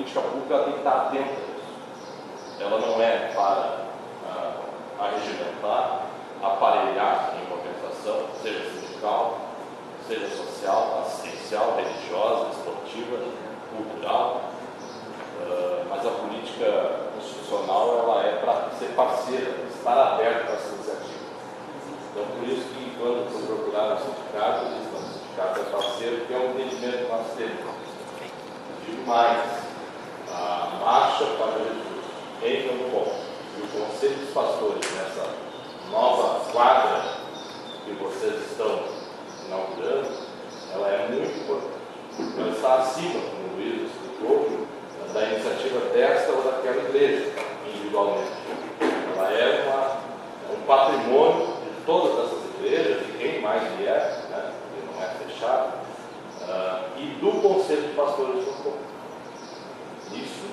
política pública ela tem que estar atenta a isso. Ela não é para arregimentar, aparelhar em organização, seja sindical, seja social, assistencial, religiosa, esportiva, cultural, mas a política constitucional ela é para ser parceira, estar aberta para essa iniciativa. Então, por isso que quando se procuraram o sindicato, eles estão no sindicato é parceiro, que é o entendimento que nós temos. Digo mais, a marcha para Jesus entra no ponto. E o Conselho dos Pastores, nessa nova quadra que vocês estão inaugurando, ela é muito importante. Ela está acima, como o Luiz explicou, da iniciativa desta ou daquela igreja, individualmente. Ela é um patrimônio de todas essas igrejas, de quem mais vier, né, que não é fechado, e do Conselho de Pastores do Povo. Isso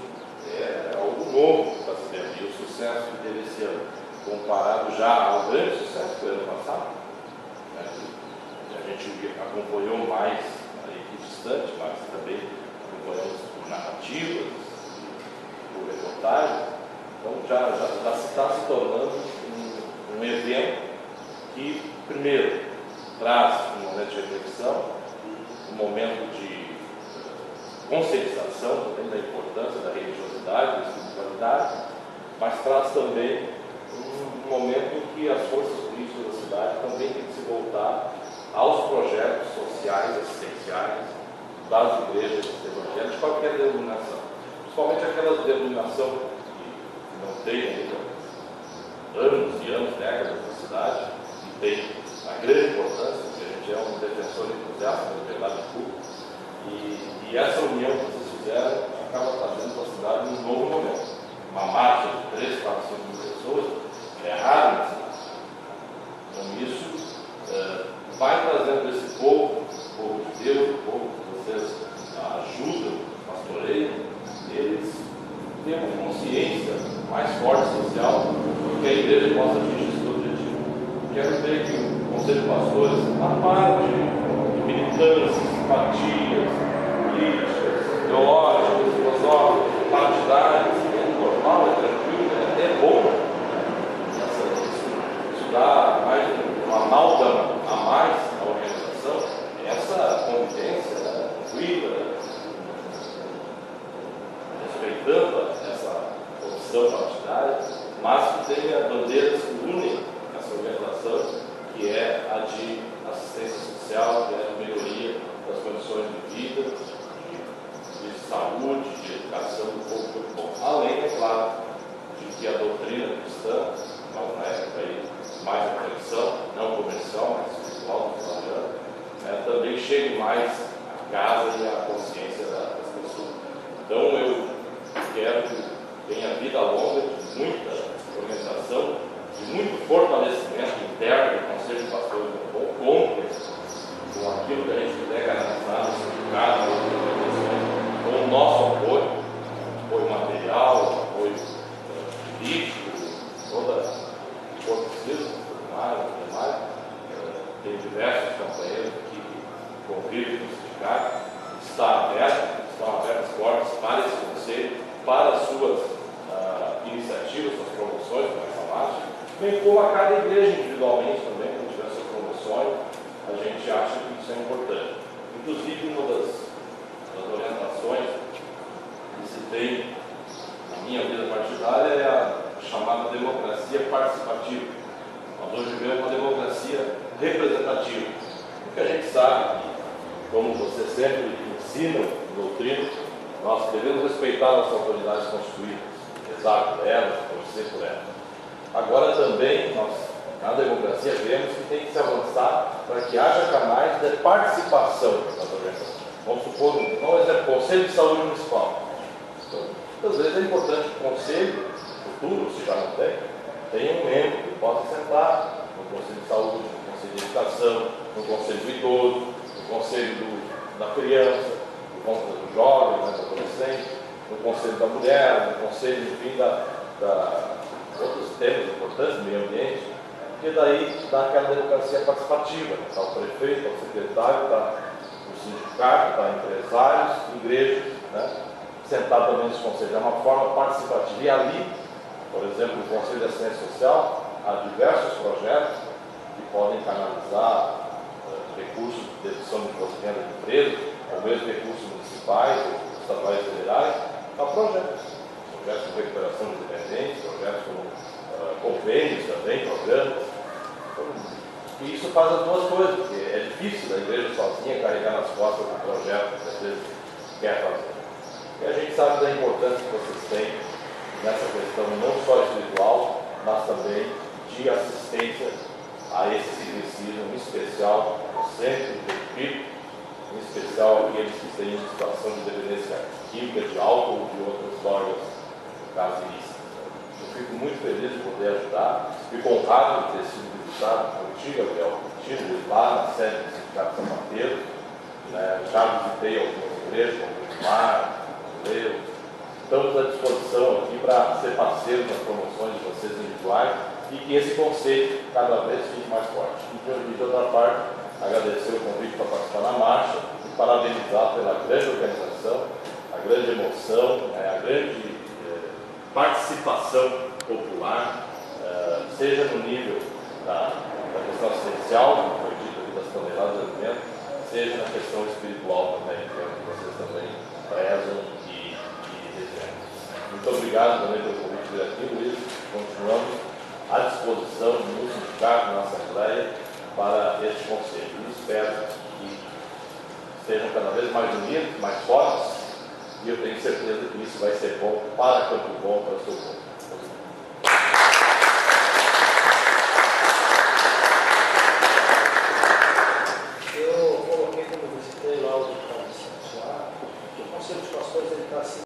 é algo novo que está se vendo. E o sucesso que teve esse ano, comparado já ao grande sucesso do ano passado, né, a gente acompanhou mais aí distante, mas também acompanhamos por narrativas, por reportagem. Então já está se tornando um evento que, primeiro, traz um momento de reflexão, um momento de conscientização também da importância da religiosidade, da espiritualidade, mas traz também um momento em que as forças políticas da cidade também têm que se voltar aos projetos sociais, assistenciais das igrejas evangélicas, de qualquer denominação, principalmente aquela denominação que não tem ainda anos e anos, décadas na cidade, e tem a grande importância, porque a gente é um defensor entusiasta da liberdade pública, e essa união que vocês fizeram acaba trazendo para a cidade um novo momento. Uma marcha de 3, 4, 5 mil pessoas é raro na cidade. Então isso vai trazendo esse povo de Deus, o povo que vocês ajudam, pastoreiam, eles têm uma consciência mais forte social, que a igreja possa atingir esse objetivo. Quero ver que o Conselho de Pastores, a parte de militâncias, simpatias, políticas, ideológicas, filosóficas, partidárias, é normal, é tranquilo, é até bom. Isso dá mais uma amálgama a mais na organização, essa convivência, né, tranquila, respeitando essa opção partidária, mas que tenha bandeiras que unem essa organização, que é a de assistência social, que é a de melhoria das condições de vida, de saúde, de educação do povo do bom. Além, é claro, de que a doutrina cristã, na época aí, mais a reflexão, não comercial, mas espiritual, também chegue mais à casa e à consciência das pessoas. Então, eu quero que tenha vida longa, de muita organização, de muito fortalecimento interno do Conselho de Pastores do Povo, com aquilo que a gente puder garantir no sindicato, com o nosso apoio material, apoio político, toda a força demais. Tem diversos companheiros aqui que convivem no sindicato, estão abertas as portas para esse conselho, para as suas iniciativas, suas promoções com essa marcha, bem como a cada igreja individualmente também, quando tiver suas promoções, a gente acha que isso é importante. Inclusive, uma das orientações que se tem na minha vida partidária é a chamada democracia participativa. Nós hoje vivemos uma democracia representativa, porque a gente sabe que, como você sempre ensina, doutrina, nós devemos respeitar as autoridades constituídas, rezar por elas, torcer por elas. Agora também, nós, na democracia, vemos que tem que se avançar para que haja canais de participação das organizações. Vamos supor, por exemplo, o Conselho de Saúde Municipal. Então, às vezes é importante que o Conselho, futuro, se já não tem, tenha um membro que possa sentar no Conselho de Saúde, no Conselho de Educação, no Conselho do Idoso, no Conselho da Criança, no Conselho do Jovem, do Adolescente, no Conselho da Mulher, no Conselho, enfim, outros temas importantes, meio ambiente, porque daí dá aquela democracia participativa, né? Está o prefeito, está o secretário, está o sindicato, está empresários, igrejas, né? sentar também nos conselhos. É uma forma participativa. E ali, por exemplo, no Conselho de Assistência Social, há diversos projetos que podem canalizar recursos de dedução de imposto de renda de empresa, ou mesmo recursos municipais, ou estaduais e federais, para projetos de recuperação de dependentes, projetos como convênios também, programas. E isso faz as duas coisas, porque é difícil a igreja sozinha carregar nas costas um projeto que às vezes quer fazer. E a gente sabe da importância que vocês têm nessa questão, não só espiritual, mas também de assistência a esses que precisam, em especial no centro do espírito, em especial aqueles que têm situação de dependência química, de álcool ou de outras drogas, no caso ilícitas. Eu fico muito feliz de poder ajudar, fico honrado de ter sido visitado por ti, Gabriel, lá na sede do Sindicato São Mateus, já visitei algumas igrejas, como o Mar, estamos à disposição aqui para ser parceiros nas promoções de vocês individuais e que esse conceito cada vez fique mais forte. E de outra parte, agradecer o convite para participar da marcha e parabenizar pela grande organização, a grande emoção, a grande participação popular, seja no nível da questão assistencial, como foi dito aqui, das toneladas de alimento, seja na questão espiritual também, que é o que vocês também prezam e desejam. Muito obrigado também pelo convite diretivo, Luiz. Continuamos à disposição no sindicato, na Assembleia, para este conselho. E espero que estejam cada vez mais unidos, mais fortes, e eu tenho certeza que isso vai ser bom para Campo Bom, para o seu povo. Eu coloquei, quando visitei lá o Conselho de Pastores, ele está assim.